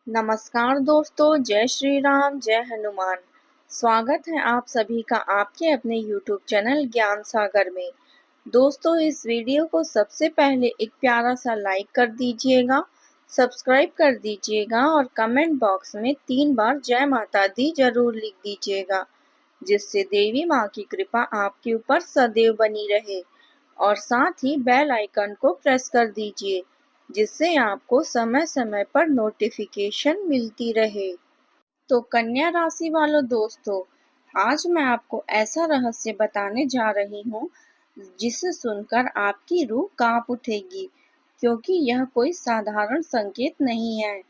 नमस्कार दोस्तों, जय श्री राम, जय हनुमान। स्वागत है आप सभी का आपके अपने YouTube चैनल ज्ञान सागर में। दोस्तों, इस वीडियो को सबसे पहले एक प्यारा सा लाइक कर दीजिएगा, सब्सक्राइब कर दीजिएगा और कमेंट बॉक्स में 3 बार जय माता दी जरूर लिख दीजिएगा, जिससे देवी माँ की कृपा आपके ऊपर सदैव बनी रहे। और साथ ही बेल आइकन को प्रेस कर दीजिए, जिससे आपको समय समय पर नोटिफिकेशन मिलती रहे। तो कन्या राशि वालों दोस्तों, आज मैं आपको ऐसा रहस्य बताने जा रही हूँ जिसे सुनकर आपकी रूह कांप उठेगी, क्योंकि यह कोई साधारण संकेत नहीं है,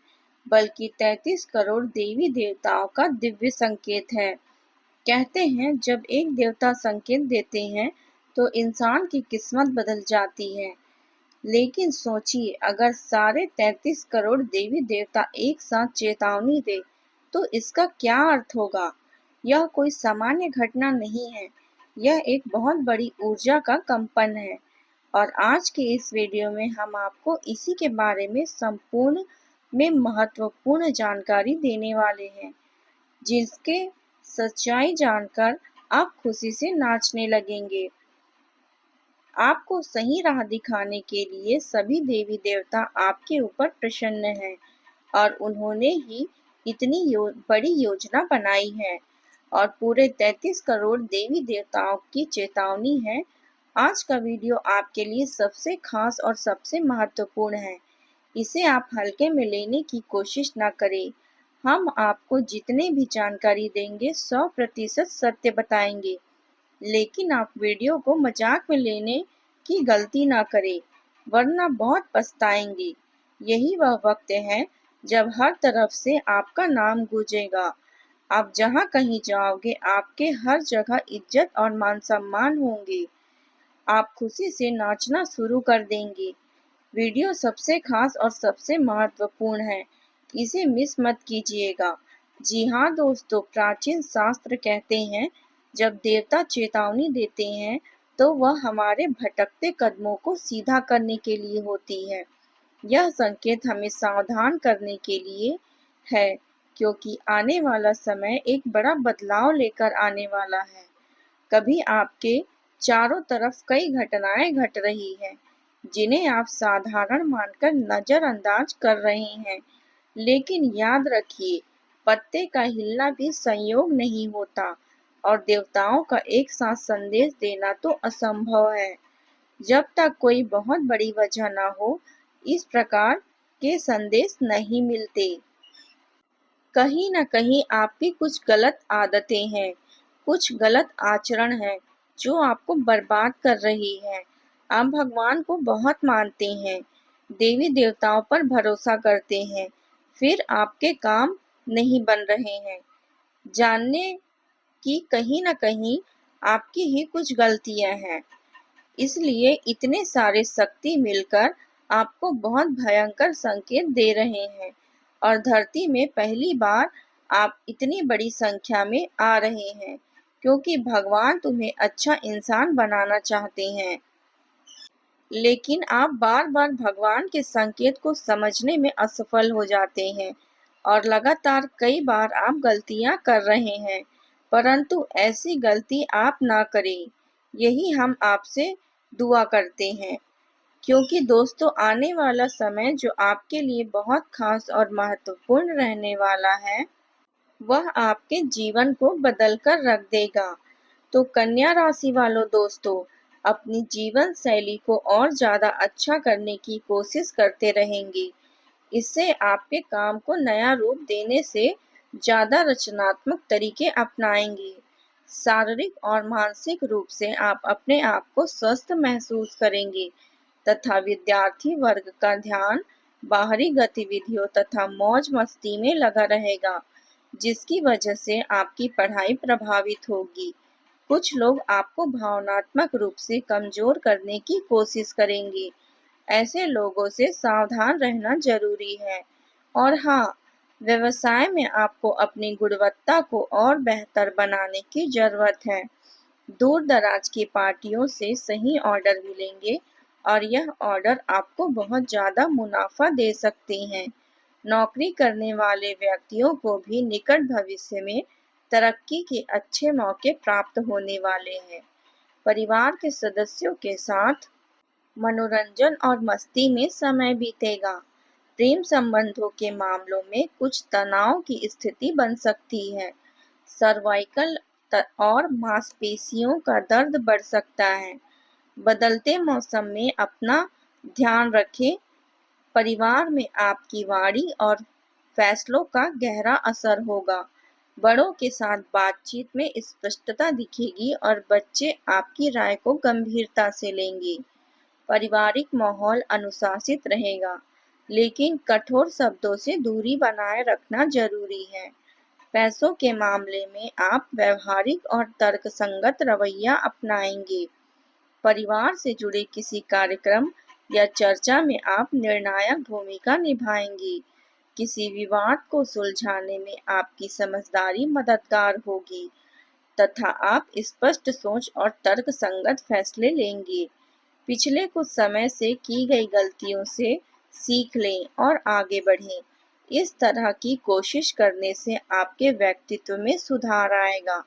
बल्कि 33 करोड़ देवी देवताओं का दिव्य संकेत है। कहते हैं, जब एक देवता संकेत देते हैं तो इंसान की किस्मत बदल जाती है। लेकिन सोचिए, अगर सारे 33 करोड़ देवी देवता एक साथ चेतावनी दे तो इसका क्या अर्थ होगा। यह कोई सामान्य घटना नहीं है, यह एक बहुत बड़ी ऊर्जा का कंपन है। और आज के इस वीडियो में हम आपको इसी के बारे में संपूर्ण में महत्वपूर्ण जानकारी देने वाले हैं, जिसके सच्चाई जानकर आप खुशी से नाचने लगेंगे। आपको सही राह दिखाने के लिए सभी देवी देवता आपके ऊपर प्रसन्न हैं और उन्होंने ही इतनी बड़ी योजना बनाई है और पूरे 33 करोड़ देवी देवताओं की चेतावनी है। आज का वीडियो आपके लिए सबसे खास और सबसे महत्वपूर्ण है। इसे आप हल्के में लेने की कोशिश न करें। हम आपको जितने भी जानकारी देंगे 100% सत्य बताएंगे, लेकिन आप वीडियो को मजाक में लेने की गलती ना करें, वरना बहुत पछताएंगे। यही वह वक्त है जब हर तरफ से आपका नाम गूंजेगा। आप जहाँ कहीं जाओगे, आपके हर जगह इज्जत और मान सम्मान होंगे। आप खुशी से नाचना शुरू कर देंगे। वीडियो सबसे खास और सबसे महत्वपूर्ण है, इसे मिस मत कीजिएगा। जी हाँ दोस्तों, प्राचीन शास्त्र कहते हैं, जब देवता चेतावनी देते हैं तो वह हमारे भटकते कदमों को सीधा करने के लिए होती है। यह संकेत हमें सावधान करने के लिए है, क्योंकि आने वाला समय एक बड़ा बदलाव लेकर आने वाला है। कभी आपके चारों तरफ कई घटनाएं घट रही हैं, जिन्हें आप साधारण मानकर नजरअंदाज कर रहे हैं। लेकिन याद रखिए, पत्ते का हिलना भी संयोग नहीं होता और देवताओं का एक साथ संदेश देना तो असंभव है। जब तक कोई बहुत बड़ी वजह न हो, इस प्रकार के संदेश नहीं मिलते। कहीं न कहीं आपकी कुछ गलत आदतें हैं, कुछ गलत आचरण है जो आपको बर्बाद कर रही है। आप भगवान को बहुत मानते हैं, देवी देवताओं पर भरोसा करते हैं, फिर आपके काम नहीं बन रहे हैं। जानने कि कहीं न कहीं आपकी ही कुछ गलतियां हैं। इसलिए इतने सारे शक्ति मिलकर आपको बहुत भयंकर संकेत दे रहे हैं और धरती में पहली बार आप इतनी बड़ी संख्या में आ रहे हैं, क्योंकि भगवान तुम्हें अच्छा इंसान बनाना चाहते हैं। लेकिन आप बार बार भगवान के संकेत को समझने में असफल हो जाते हैं और लगातार कई बार आप गलतियां कर रहे हैं, परंतु ऐसी गलती आप ना करें, यही हम आपसे दुआ करते हैं। क्योंकि दोस्तों, आने वाला समय जो आपके लिए बहुत खास और महत्वपूर्ण रहने वाला है, वह आपके जीवन को बदल कर रख देगा। तो कन्या राशि वालों दोस्तों, अपनी जीवन शैली को और ज्यादा अच्छा करने की कोशिश करते रहेंगे। इससे आपके काम को नया रूप देने से ज्यादा रचनात्मक तरीके अपनाएंगे। शारीरिक और मानसिक रूप से आप अपने आप को स्वस्थ महसूस करेंगे तथा विद्यार्थी वर्ग का ध्यान बाहरी गतिविधियों तथा मौज मस्ती में लगा रहेगा, जिसकी वजह से आपकी पढ़ाई प्रभावित होगी। कुछ लोग आपको भावनात्मक रूप से कमजोर करने की कोशिश करेंगे। ऐसे लोगों से सावधान रहना जरूरी है। और हाँ, व्यवसाय में आपको अपनी गुणवत्ता को और बेहतर बनाने की जरूरत है। दूर दराज की पार्टियों से सही ऑर्डर मिलेंगे और यह ऑर्डर आपको बहुत ज्यादा मुनाफा दे सकते हैं। नौकरी करने वाले व्यक्तियों को भी निकट भविष्य में तरक्की के अच्छे मौके प्राप्त होने वाले हैं। परिवार के सदस्यों के साथ मनोरंजन और मस्ती में समय बीतेगा। प्रेम संबंधों के मामलों में कुछ तनाव की स्थिति बन सकती है। सर्वाइकल और मांसपेशियों का दर्द बढ़ सकता है। बदलते मौसम में अपना ध्यान रखें। परिवार में आपकी वाणी और फैसलों का गहरा असर होगा। बड़ों के साथ बातचीत में स्पष्टता दिखेगी और बच्चे आपकी राय को गंभीरता से लेंगे। पारिवारिक माहौल अनुशासित रहेगा, लेकिन कठोर शब्दों से दूरी बनाए रखना जरूरी है। पैसों के मामले में आप व्यवहारिक और तर्कसंगत रवैया अपनाएंगे। परिवार से जुड़े किसी कार्यक्रम या चर्चा में आप निर्णायक भूमिका निभाएंगी। किसी विवाद को सुलझाने में आपकी समझदारी मददगार होगी तथा आप स्पष्ट सोच और तर्कसंगत फैसले लेंगे। पिछले कुछ समय से की गई गलतियों से सीख लें और आगे बढ़ें। इस तरह की कोशिश करने से आपके व्यक्तित्व में सुधार आएगा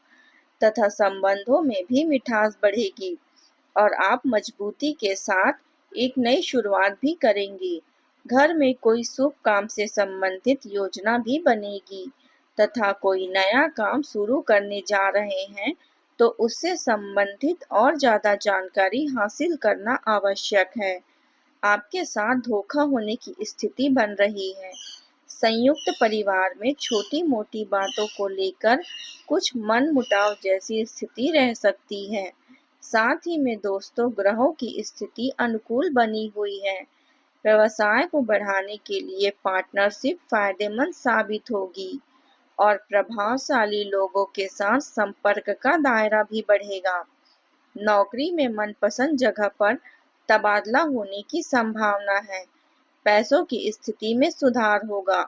तथा संबंधों में भी मिठास बढ़ेगी और आप मजबूती के साथ एक नई शुरुआत भी करेंगे। घर में कोई शुभ काम से संबंधित योजना भी बनेगी तथा कोई नया काम शुरू करने जा रहे हैं तो उससे संबंधित और ज़्यादा जानकारी हासिल करना आवश्यक है। आपके साथ धोखा होने की स्थिति बन रही है। संयुक्त परिवार में छोटी-मोटी बातों को लेकर कुछ मनमुटाव जैसी स्थिति रह सकती है। साथ ही में दोस्तों, ग्रहों की स्थिति अनुकूल बनी हुई है। व्यवसाय को बढ़ाने के लिए पार्टनरशिप फायदेमंद साबित होगी और प्रभावशाली लोगों के साथ संपर्क का दायरा भी बढ़ेगा। नौकरी में मनपसंद जगह पर तबादला होने की संभावना है। पैसों की स्थिति में सुधार होगा।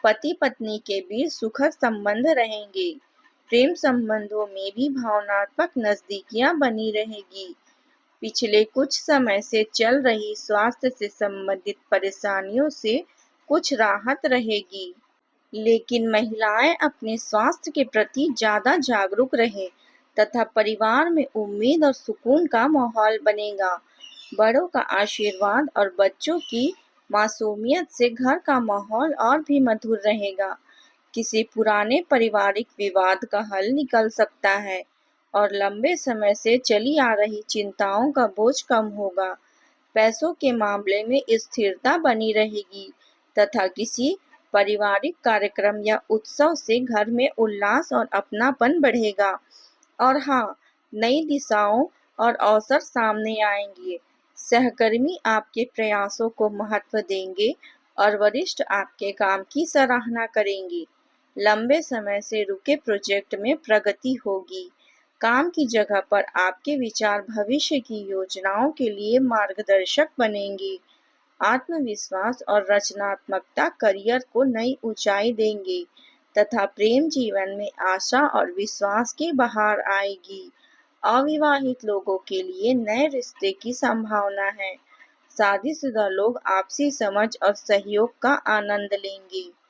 पति-पत्नी के बीच सुखद संबंध रहेंगे। प्रेम संबंधों में भी भावनात्मक नजदीकियां बनी रहेगी। पिछले कुछ समय से चल रही स्वास्थ्य से संबंधित परेशानियों से कुछ राहत रहेगी, लेकिन महिलाएं अपने स्वास्थ्य के प्रति ज्यादा जागरूक रहें तथा परिवार में उम्मीद और सुकून का माहौल बनेगा। बड़ों का आशीर्वाद और बच्चों की मासूमियत से घर का माहौल और भी मधुर रहेगा। किसी पुराने पारिवारिक विवाद का हल निकल सकता है और लंबे समय से चली आ रही चिंताओं का बोझ कम होगा। पैसों के मामले में स्थिरता बनी रहेगी तथा किसी पारिवारिक कार्यक्रम या उत्सव से घर में उल्लास और अपनापन बढ़ेगा। और हाँ, नई दिशाओं और अवसर सामने आएंगे। सहकर्मी आपके प्रयासों को महत्व देंगे और वरिष्ठ आपके काम की सराहना करेंगे। लंबे समय से रुके प्रोजेक्ट में प्रगति होगी। काम की जगह पर आपके विचार भविष्य की योजनाओं के लिए मार्गदर्शक बनेंगे। आत्मविश्वास और रचनात्मकता करियर को नई ऊंचाई देंगे तथा प्रेम जीवन में आशा और विश्वास की बहार आएगी। अविवाहित लोगों के लिए नए रिश्ते की संभावना है। शादीशुदा लोग आपसी समझ और सहयोग का आनंद लेंगे।